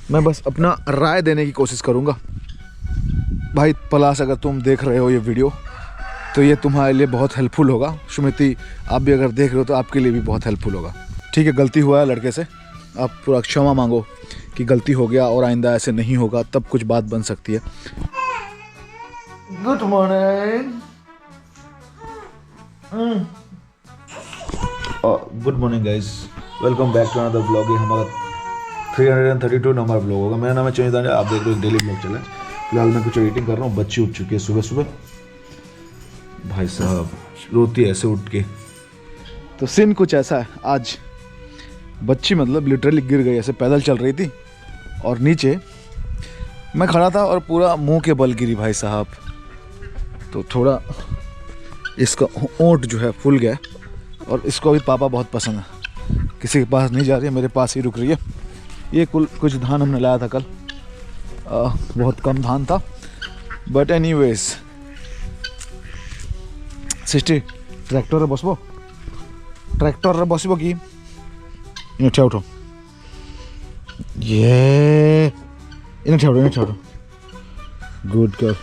मैं बस अपना राय देने की कोशिश करूँगा। भाई पलाश, अगर तुम देख रहे हो ये वीडियो तो ये तुम्हारे लिए बहुत हेल्पफुल होगा। सुमिति, आप भी अगर देख रहे हो तो आपके लिए भी बहुत हेल्पफुल होगा। ठीक है, गलती हुआ है लड़के से, आप पूरा क्षमा मांगो कि गलती हो गया और आइंदा ऐसे नहीं होगा, तब कुछ बात बन सकती है। Good morning. Good morning guys, welcome back to another blog. ये हमारा 332 नंबर ब्लॉग होगा। मेरा नाम है चंद्र, आप देख रहे हो डेली ब्लॉग चला है। फिलहाल मैं कुछ एडिटिंग कर रहा हूँ। बच्ची उठ चुकी है सुबह सुबह, भाई साहब रोती है ऐसे उठ के। तो सीन कुछ ऐसा है आज, बच्ची मतलब लिटरली गिर गई, ऐसे पैदल चल रही थी और नीचे मैं खड़ा था और पूरा मुंह के बल गिरी भाई साहब। तो थोड़ा इसका ओंठ जो है फूल गया और इसको भी पापा बहुत पसंद है। किसी के पास नहीं जा रही है, मेरे पास ही रुक रही है। ये कुछ धान हमने लाया था कल, बहुत कम धान था, बट एनीवेज। सिस्टी ट्रैक्टर रे बसबो, ट्रैक्टर रे बसबो कि इन्हें ठेव उठो, ये इन्हें ठेव उठो, गुड गर्ल।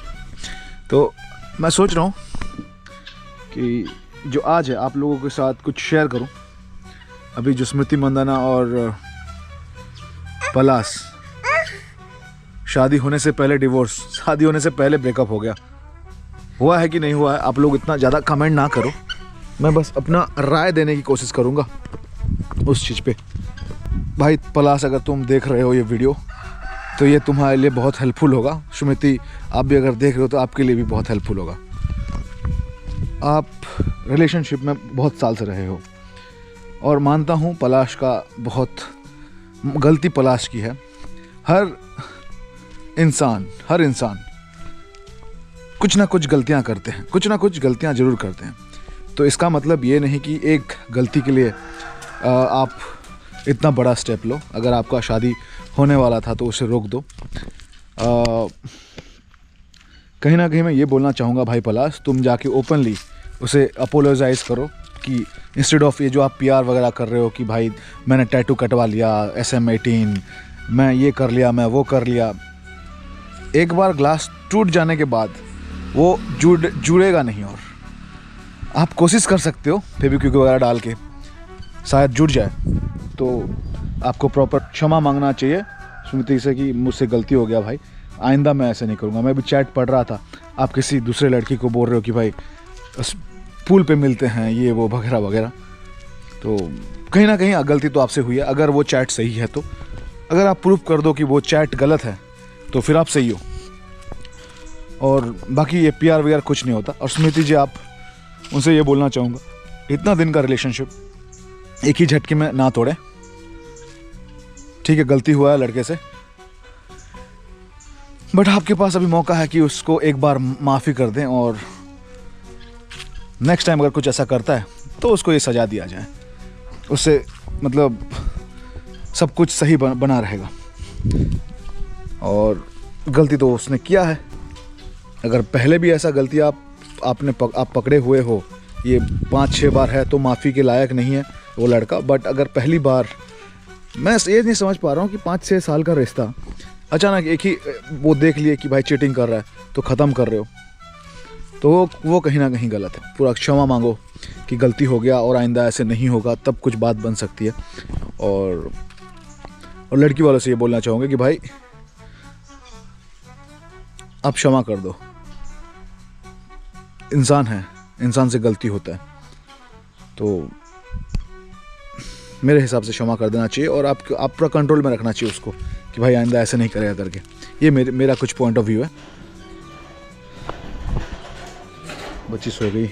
तो मैं सोच रहा हूँ कि जो आज है आप लोगों के साथ कुछ शेयर करूँ। अभी जो स्मृति मंदाना और पलाश, शादी होने से पहले डिवोर्स, शादी होने से पहले ब्रेकअप हो गया। हुआ है कि नहीं हुआ है, आप लोग इतना ज़्यादा कमेंट ना करो। मैं बस अपना राय देने की कोशिश करूँगा उस चीज़ पे। भाई पलाश, अगर तुम देख रहे हो ये वीडियो तो ये तुम्हारे लिए बहुत हेल्पफुल होगा। सुमिति, आप भी अगर देख रहे हो तो आपके लिए भी बहुत हेल्पफुल होगा। आप रिलेशनशिप में बहुत साल से रहे हो और मानता हूँ पलाश का बहुत गलती पलाश की है। हर इंसान कुछ ना कुछ गलतियाँ करते हैं, कुछ ना कुछ गलतियाँ ज़रूर करते हैं। तो इसका मतलब ये नहीं कि एक गलती के लिए आप इतना बड़ा स्टेप लो। अगर आपका शादी होने वाला था तो उसे रोक दो। कहीं ना कहीं मैं ये बोलना चाहूँगा भाई पलाश, तुम जाके ओपनली उसे अपोलोजाइज़ करो कि इंस्टेड ऑफ ये जो आप PR वगैरह कर रहे हो कि भाई मैंने टैटू कटवा लिया, SM18, मैं ये कर लिया, मैं वो कर लिया। एक बार ग्लास टूट जाने के बाद वो जुड़ेगा नहीं। और आप कोशिश कर सकते हो फेविक्विक वगैरह डाल के, शायद जुड़ जाए। तो आपको प्रॉपर क्षमा मांगना चाहिए सुमिति से कि मुझसे गलती हो गया भाई, आइंदा मैं ऐसे नहीं करूँगा। मैं भी चैट पढ़ रहा था, आप किसी दूसरे लड़की को बोल रहे हो कि भाई पूल पे मिलते हैं, ये वो वगैरह वगैरह। तो कहीं ना कहीं गलती तो आपसे हुई है। अगर वो चैट सही है तो, अगर आप प्रूफ कर दो कि वो चैट गलत है तो फिर आप सही हो। और बाकी ये PR वगैरह कुछ नहीं होता। और स्मृति जी, आप उनसे ये बोलना चाहूँगा, इतना दिन का रिलेशनशिप एक ही झटके में ना तोड़े। ठीक है, गलती हुआ है लड़के से, बट आपके पास अभी मौका है कि उसको एक बार माफ़ी कर दें और नेक्स्ट टाइम अगर कुछ ऐसा करता है तो उसको ये सज़ा दिया जाए। उससे मतलब सब कुछ सही बना रहेगा। और गलती तो उसने किया है। अगर पहले भी ऐसा गलती आप पकड़े हुए हो, ये 5-6 बार है, तो माफ़ी के लायक नहीं है वो लड़का। बट अगर पहली बार, मैं ये नहीं समझ पा रहा हूँ कि 5-6 साल का रिश्ता अचानक एक ही वो देख लिए कि भाई चीटिंग कर रहा है तो ख़त्म कर रहे हो, तो वो कहीं ना कहीं गलत है। पूरा क्षमा मांगो कि गलती हो गया और आइंदा ऐसे नहीं होगा, तब कुछ बात बन सकती है। और लड़की वालों से ये बोलना चाहूँगा कि भाई आप क्षमा कर दो। इंसान है, इंसान से गलती होता है, तो मेरे हिसाब से क्षमा कर देना चाहिए। और आप पूरा कंट्रोल में रखना चाहिए उसको कि भाई आइंदा ऐसे नहीं करेगा करके। ये मेरा कुछ पॉइंट ऑफ व्यू है। बच्ची सो गई।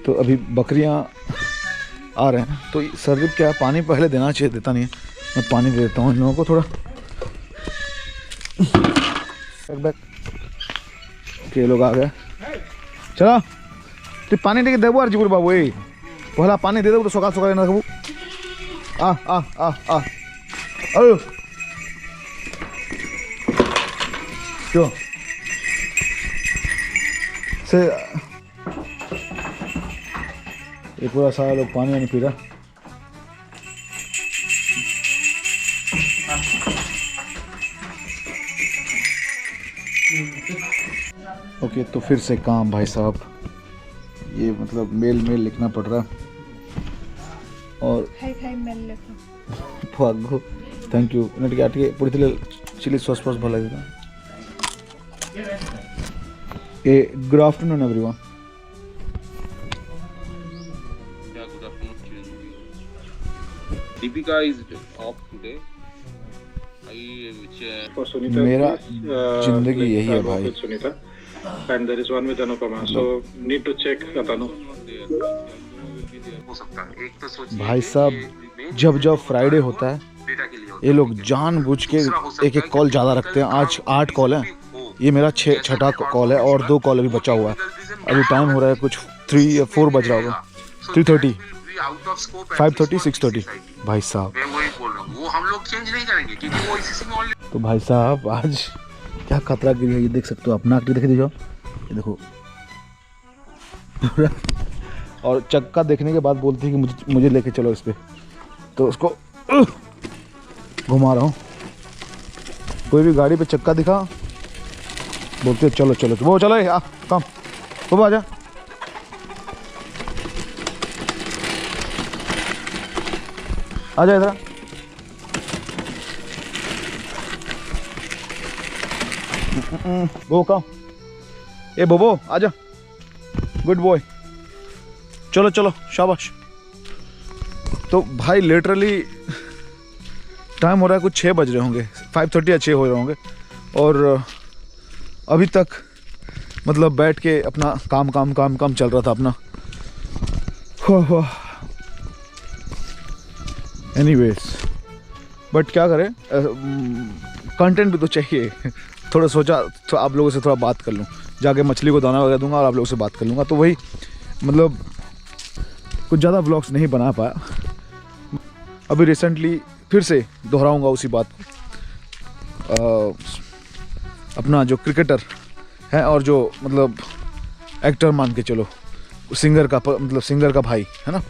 तो अभी बकरियां आ रहे हैं, तो सर्दी क्या पानी पहले देना चाहिए, देता नहीं है। मैं पानी दे देता हूँ इन लोगों को थोड़ा। के लोग आ गए, चलो तु पानी टे देव और जीवर बाबू, ये पहला पानी दे देव तो सकाल सकाल ना खाबू। आ आ आ आ अरे क्यों से ये पूरा सारा लोग पानी नहीं पी रहा। ओके तो फिर से काम भाई साहब, ये मतलब मेल लिखना पड़ रहा और भागो थैंक यू नेट के पूरी चिली सॉस भल लगे। Good afternoon everyone. Deepika is off today. For Sunita, मेरा please, जिंदगी यही है work भाई। with Sunita. And there is one with Anupama. So need to check Atanu. हो सकता है। एक तो सोचिए भाई साहब जब फ्राइडे होता है डेटा के लिए होता ये लोग जानबूझ के एक कॉल ज़्यादा रखते हैं। आज 8 कॉल है, ये मेरा छठा कॉल है और 2 कॉल अभी बचा हुआ है। अभी टाइम हो रहा है कुछ 3 या 4 बज रहा होगा, 3:30, 5:30, 6:30 भाई साहब। मैं वही बोल रहा हूँ, वो हम लोग चेंज नहीं करेंगे क्योंकि वो इसी में ऑलरेडी। तो भाई साहब आज क्या खतरा गिरी है ये देख सकते हो, अपना आँख देखे, ये देखो और चक्का देखने के बाद बोलती है कि मुझे लेके चलो इस पे, तो उसको घुमा रहा हूँ। कोई भी गाड़ी पे चक्का दिखा बोलते चलो चलो, वो चलो आ कम वो आ जा। आ जा इधर, वो कम, ए बोबो आजा, गुड बॉय, चलो चलो शाबाश। तो भाई लिटरली टाइम हो रहा है कुछ 6 बज रहे होंगे, 5:30 या 6 हो रहे होंगे और अभी तक मतलब बैठ के अपना काम चल रहा था अपना। एनीवेज बट क्या करें, कंटेंट भी तो चाहिए। थोड़ा सोचा तो आप लोगों से थोड़ा बात कर लूँ, जाके मछली को दाना वगैरह दूंगा और आप लोगों से बात कर लूँगा। तो वही मतलब कुछ ज़्यादा व्लॉग्स नहीं बना पाया। अभी रिसेंटली फिर से दोहराऊंगा उसी बात को, अपना जो क्रिकेटर है और जो मतलब एक्टर मान के चलो, सिंगर का भाई है ना,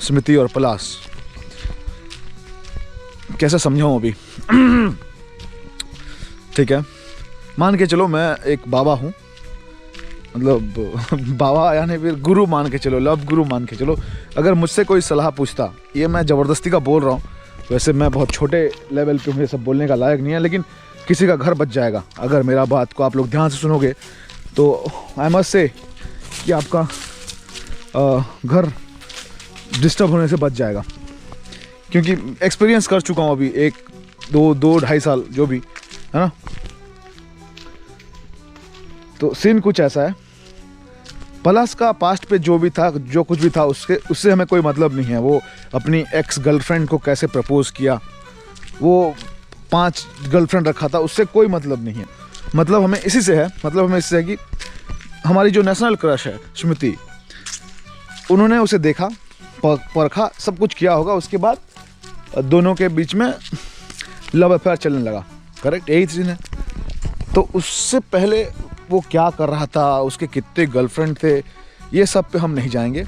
स्मृति और पलाश, कैसे समझाऊं अभी। ठीक है, मान के चलो मैं एक बाबा हूँ, मतलब बाबा यानी फिर गुरु मान के चलो, लव गुरु मान के चलो। अगर मुझसे कोई सलाह पूछता, ये मैं ज़बरदस्ती का बोल रहा हूँ, वैसे मैं बहुत छोटे लेवल पे मुझे सब बोलने का लायक नहीं है, लेकिन किसी का घर बच जाएगा अगर मेरा बात को आप लोग ध्यान से सुनोगे। तो आई मस्ट से कि आपका घर डिस्टर्ब होने से बच जाएगा, क्योंकि एक्सपीरियंस कर चुका हूँ अभी 2-2.5 साल जो भी है ना। तो सीन कुछ ऐसा है, पलाश का पास्ट पे जो भी था, जो कुछ भी था, उससे हमें कोई मतलब नहीं है। वो अपनी एक्स गर्लफ्रेंड को कैसे प्रपोज किया, वो 5 गर्लफ्रेंड रखा था, उससे कोई मतलब नहीं है। मतलब हमें इसी से है, मतलब हमें इससे है कि हमारी जो नेशनल क्रश है स्मृति, उन्होंने उसे देखा, परखा, सब कुछ किया होगा, उसके बाद दोनों के बीच में लव अफेयर चलने लगा। करेक्ट, यही चीज़ है। तो उससे पहले वो क्या कर रहा था, उसके कितने गर्लफ्रेंड थे, ये सब पे हम नहीं जाएंगे,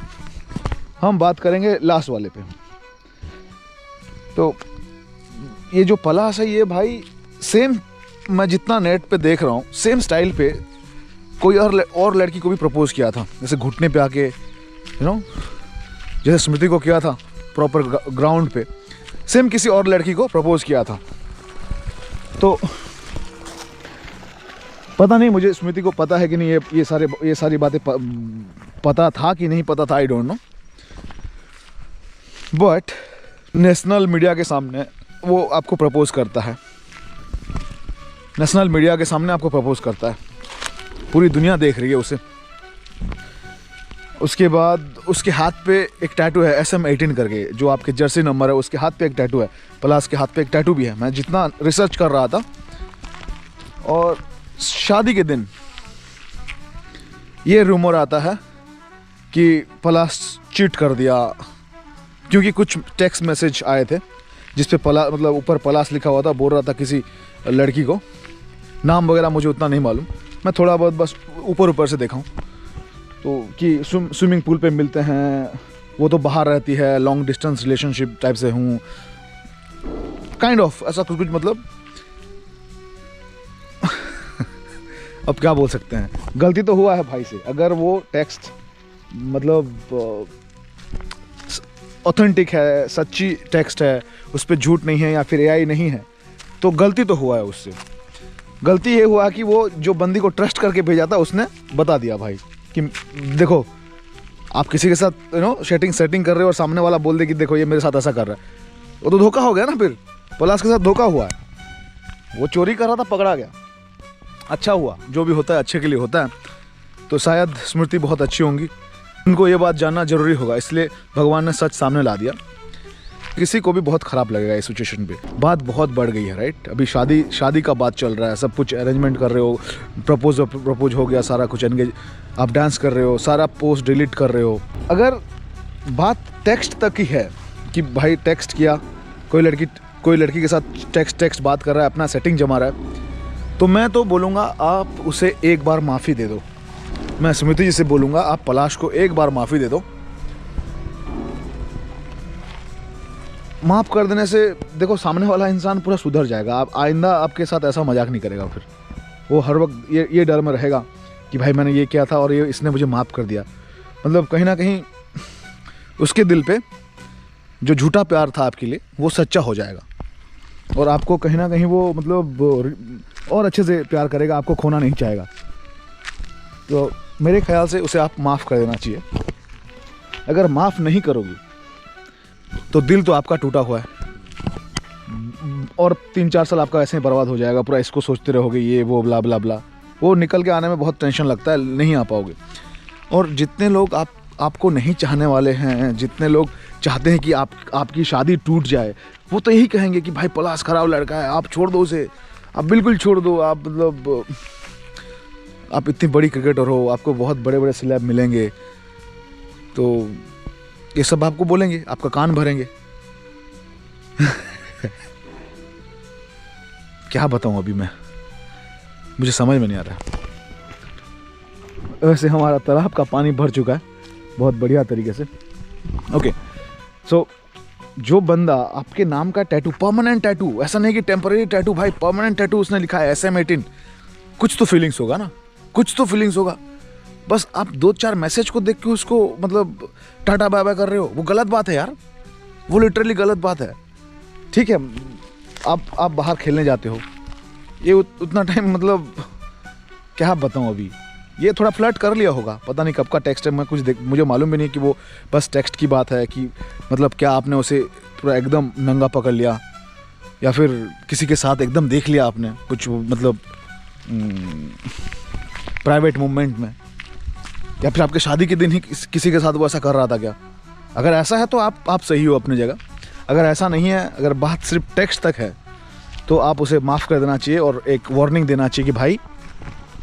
हम बात करेंगे लास्ट वाले पे। तो ये जो पलाश है, ये भाई सेम मैं जितना नेट पे देख रहा हूँ, सेम स्टाइल पे कोई और लड़की को भी प्रपोज किया था, जैसे घुटने पे आके, यू नो, जैसे स्मृति को किया था प्रॉपर ग्राउंड पे, सेम किसी और लड़की को प्रपोज किया था। तो पता नहीं मुझे स्मृति को पता है कि नहीं, ये सारी बातें पता था कि नहीं पता था, I don't know. But national media के सामने वो आपको प्रपोज करता है, नेशनल मीडिया के सामने आपको प्रपोज करता है, पूरी दुनिया देख रही है उसे। उसके बाद उसके हाथ पे एक टैटू है SM18 करके, जो आपके जर्सी नंबर है, उसके हाथ पे एक टैटू है। पलाश के हाथ पे एक टैटू भी है, मैं जितना रिसर्च कर रहा था। और शादी के दिन ये रूमर आता है कि पलाश चीट कर दिया, क्योंकि कुछ टेक्स्ट मैसेज आए थे जिस पे मतलब ऊपर पलाश लिखा हुआ था, बोल रहा था किसी लड़की को, नाम वगैरह मुझे उतना नहीं मालूम, मैं थोड़ा बहुत बस ऊपर से देखा हूँ। तो कि स्विमिंग पूल पे मिलते हैं, वो तो बाहर रहती है, लॉन्ग डिस्टेंस रिलेशनशिप टाइप से हूँ, काइंड ऑफ ऐसा कुछ मतलब अब क्या बोल सकते हैं, गलती तो हुआ है भाई से। अगर वो टेक्स्ट मतलब ऑथेंटिक है, सच्ची टेक्स्ट है, उस पर झूठ नहीं है या फिर एआई नहीं है, तो गलती तो हुआ है उससे। गलती ये हुआ कि वो जो बंदी को ट्रस्ट करके भेजा था उसने बता दिया भाई कि देखो आप किसी के साथ सेटिंग कर रहे हो और सामने वाला बोल दे कि देखो ये मेरे साथ ऐसा कर रहा है, वो तो धोखा हो गया ना। फिर पलाश के साथ धोखा हुआ है, वो चोरी कर रहा था, पकड़ा गया। अच्छा हुआ, जो भी होता है अच्छे के लिए होता है। तो शायद स्मृति बहुत अच्छी होंगी, उनको ये बात जानना जरूरी होगा, इसलिए भगवान ने सच सामने ला दिया। किसी को भी बहुत ख़राब लगेगा इस सिचुएशन पे। बात बहुत बढ़ गई है राइट, अभी शादी का बात चल रहा है, सब कुछ अरेंजमेंट कर रहे हो, प्रपोज हो गया, सारा कुछ एंगेज, आप डांस कर रहे हो, सारा पोस्ट डिलीट कर रहे हो। अगर बात टेक्स्ट तक ही है कि भाई टेक्स्ट किया, कोई लड़की के साथ टेक्स्ट बात कर रहा है, अपना सेटिंग जमा रहा है, तो मैं तो बोलूँगा आप उसे एक बार माफ़ी दे दो। मैं स्मृति जी से बोलूँगा आप पलाश को एक बार माफ़ी दे दो। माफ़ कर देने से देखो सामने वाला इंसान पूरा सुधर जाएगा, आप आइंदा आपके साथ ऐसा मजाक नहीं करेगा। फिर वो हर वक्त ये डर में रहेगा कि भाई मैंने ये किया था और ये इसने मुझे माफ़ कर दिया। मतलब कहीं ना कहीं उसके दिल पे जो झूठा प्यार था आपके लिए वो सच्चा हो जाएगा और आपको कहीं ना कहीं वो मतलब और अच्छे से प्यार करेगा, आपको खोना नहीं चाहेगा। तो मेरे ख्याल से उसे आप माफ़ कर देना चाहिए। अगर माफ़ नहीं करोगी तो दिल तो आपका टूटा हुआ है और 3-4 साल आपका ऐसे ही बर्बाद हो जाएगा, पूरा इसको सोचते रहोगे ये वो ब्ला ब्ला ब्ला। वो निकल के आने में बहुत टेंशन लगता है, नहीं आ पाओगे। और जितने लोग आपको नहीं चाहने वाले हैं, जितने लोग चाहते हैं कि आपकी शादी टूट जाए, वो तो यही कहेंगे कि भाई पलाश खराब लड़का है, आप छोड़ दो उसे, आप बिल्कुल छोड़ दो। आप मतलब आप इतनी बड़ी क्रिकेटर हो, आपको बहुत बड़े बड़े सिलेब मिलेंगे, तो ये सब आपको बोलेंगे, आपका कान भरेंगे। क्या बताऊं अभी मैं, मुझे समझ में नहीं आ रहा। वैसे हमारा तालाब का पानी भर चुका है बहुत बढ़िया तरीके से। ओके, सो जो बंदा आपके नाम का टैटू, परमानेंट टैटू, ऐसा नहीं कि टेम्पररी टैटू, भाई परमानेंट टैटू उसने लिखा है SM18, कुछ तो फीलिंग्स होगा ना, कुछ तो फीलिंग्स होगा। बस आप 2-4 मैसेज को देख के उसको मतलब टाटा बाय बाय कर रहे हो, वो गलत बात है यार, वो लिटरली गलत बात है। ठीक है, आप बाहर खेलने जाते हो, ये उतना टाइम मतलब क्या बताऊँ, अभी ये थोड़ा फ्लर्ट कर लिया होगा, पता नहीं कब का टेक्स्ट है, मैं मुझे मालूम भी नहीं कि वो बस टेक्स्ट की बात है कि मतलब क्या आपने उसे पूरा एकदम नंगा पकड़ लिया या फिर किसी के साथ एकदम देख लिया आपने कुछ मतलब प्राइवेट मूवमेंट में, या फिर आपके शादी के दिन ही किसी के साथ वो ऐसा कर रहा था क्या। अगर ऐसा है तो आप सही हो अपनी जगह। अगर ऐसा नहीं है, अगर बात सिर्फ टेक्स्ट तक है, तो आप उसे माफ़ कर देना चाहिए और एक वार्निंग देना चाहिए कि भाई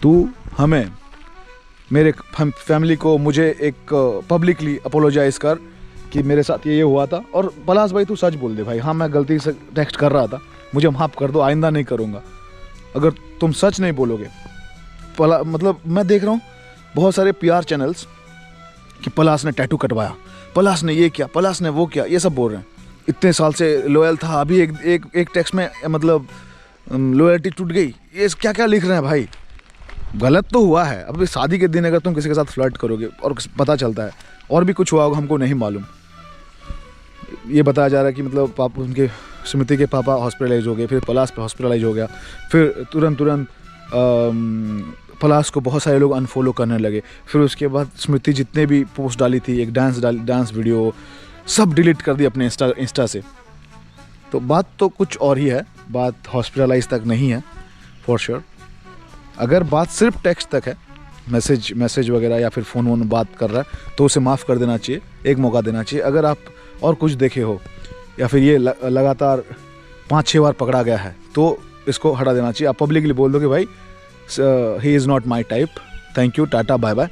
तू हमें, मेरे फैमिली को, मुझे एक पब्लिकली अपोलोजाइज़ कर कि मेरे साथ ये हुआ था। और पलाश भाई तू सच बोल दे भाई, हाँ मैं गलती से टेक्स्ट कर रहा था, मुझे माफ़ कर दो, आइंदा नहीं करूँगा। अगर तुम सच नहीं बोलोगे, मतलब मैं देख रहा हूँ बहुत सारे PR चैनल्स कि पलाश ने टैटू कटवाया, पलाश ने ये किया, पलाश ने वो किया, ये सब बोल रहे हैं। इतने साल से लॉयल था, अभी एक टेक्स्ट में मतलब लॉयल्टी टूट गई, ये क्या क्या लिख रहे हैं भाई। गलत तो हुआ है। अभी शादी के दिन अगर तुम किसी के साथ फ्लर्ट करोगे और पता चलता है और भी कुछ हुआ होगा, हमको नहीं मालूम, ये बताया जा रहा है कि मतलब पापा, उनके स्मृति के पापा हॉस्पिटलाइज हो गए, फिर पलाश पे हॉस्पिटलाइज हो गया, फिर तुरंत पलाश को बहुत सारे लोग अनफॉलो करने लगे। फिर उसके बाद स्मृति जितने भी पोस्ट डाली थी, एक डांस वीडियो, सब डिलीट कर दी अपने इंस्टा से। तो बात तो कुछ और ही है, बात हॉस्पिटलाइज तक नहीं है फॉर श्योर। अगर बात सिर्फ टेक्स्ट तक है, मैसेज वगैरह या फिर फ़ोन वोन बात कर रहा है, तो उसे माफ़ कर देना चाहिए, एक मौका देना चाहिए। अगर आप और कुछ देखे हो या फिर ये लगातार 5-6 बार पकड़ा गया है, तो इसको हटा देना चाहिए। आप पब्लिकली बोल दो कि भाई he is not my type, thank you, tata bye bye.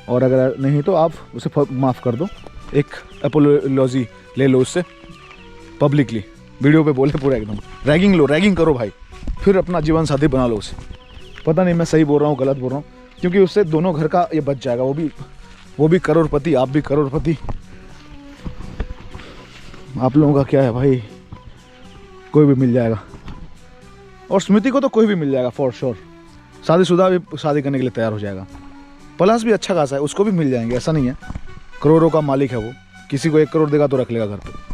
और अगर नहीं तो आप उसे माफ़ कर दो, एक अपोलॉजी ले लो उससे पब्लिकली, वीडियो पे बोले पूरा एकदम रैगिंग करो भाई, फिर अपना जीवन साथी बना लो उसे। पता नहीं मैं सही बोल रहा हूँ गलत बोल रहा हूँ, क्योंकि उससे दोनों घर का ये बच जाएगा, वो भी करोड़पति, आप भी करोड़पति, आप लोगों का क्या है भाई, कोई भी मिल जाएगा। और स्मृति को तो कोई भी मिल जाएगा फॉर श्योर। शादीशुदा भी शादी करने के लिए तैयार हो जाएगा। पलाश भी अच्छा खासा है, उसको भी मिल जाएंगे, ऐसा नहीं है। करोड़ों का मालिक है वो, किसी को 1 करोड़ देगा तो रख लेगा घर पे।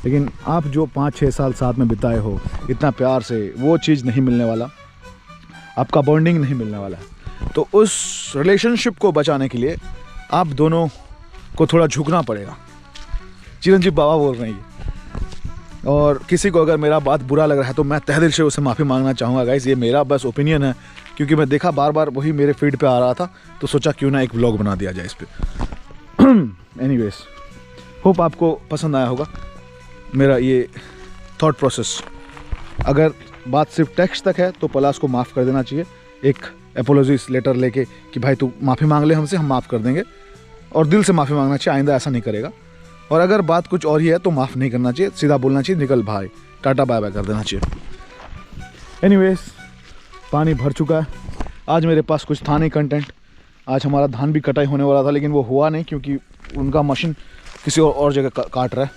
लेकिन आप जो 5-6 साल साथ में बिताए हो इतना प्यार से, वो चीज़ नहीं मिलने वाला, आपका बॉन्डिंग नहीं मिलने वाला है। तो उस रिलेशनशिप को बचाने के लिए आप दोनों को थोड़ा झुकना पड़ेगा। चिरंजीव बाबा बोल रहे हैं ये। और किसी को अगर मेरा बात बुरा लग रहा है तो मैं तहे दिल से उसे माफ़ी मांगना चाहूँगा गाइस। ये मेरा बस ओपिनियन है, क्योंकि मैं देखा बार बार वही मेरे फीड पे आ रहा था, तो सोचा क्यों ना एक व्लॉग बना दिया जाए इस पर। एनीवेज, होप आपको पसंद आया होगा मेरा ये थॉट प्रोसेस। अगर बात सिर्फ टेक्स्ट तक है तो पलाश को माफ़ कर देना चाहिए, एक एपोलॉजीज लेटर लेके कि भाई तू माफ़ी मांग ले हमसे, हम माफ़ कर देंगे। और दिल से माफ़ी मांगना चाहिए, आइंदा ऐसा नहीं करेगा। और अगर बात कुछ और ही है तो माफ़ नहीं करना चाहिए, सीधा बोलना चाहिए निकल भाई, टाटा बाय बाय कर देना चाहिए। एनीवेज, पानी भर चुका है। आज मेरे पास कुछ था नहीं कंटेंट। आज हमारा धान भी कटाई होने वाला था, लेकिन वो हुआ नहीं क्योंकि उनका मशीन किसी और जगह काट रहा है।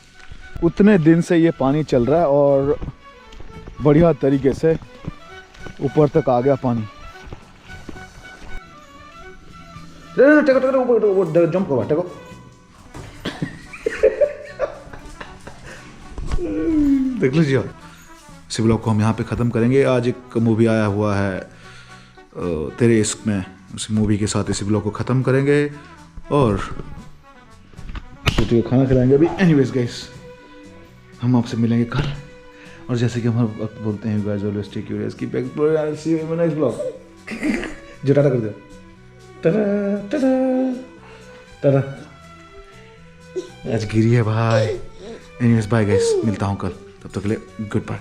उतने दिन से ये पानी चल रहा है और बढ़िया तरीके से ऊपर तक आ गया पानी। जंप करो, टेको। देख लीजिए, इस ब्लॉग को हम यहाँ पे ख़त्म करेंगे। आज एक मूवी आया हुआ है तेरे इश्क में, उस मूवी के साथ इस ब्लॉग को ख़त्म करेंगे और खाना खिलाएंगे अभी। एनीवेज गाइस, हम आपसे मिलेंगे कल। और जैसे कि हम हर वक्त बोलते हैं, guys always stay curious, keep exploring, I will see you in my next blog. जो टाटा कर दो, टाटा टाटा टाटा। आज गिरी है भाई। एनीवेज बाय गाइस, मिलता हूँ कल, तब तक के लिए गुड बाय।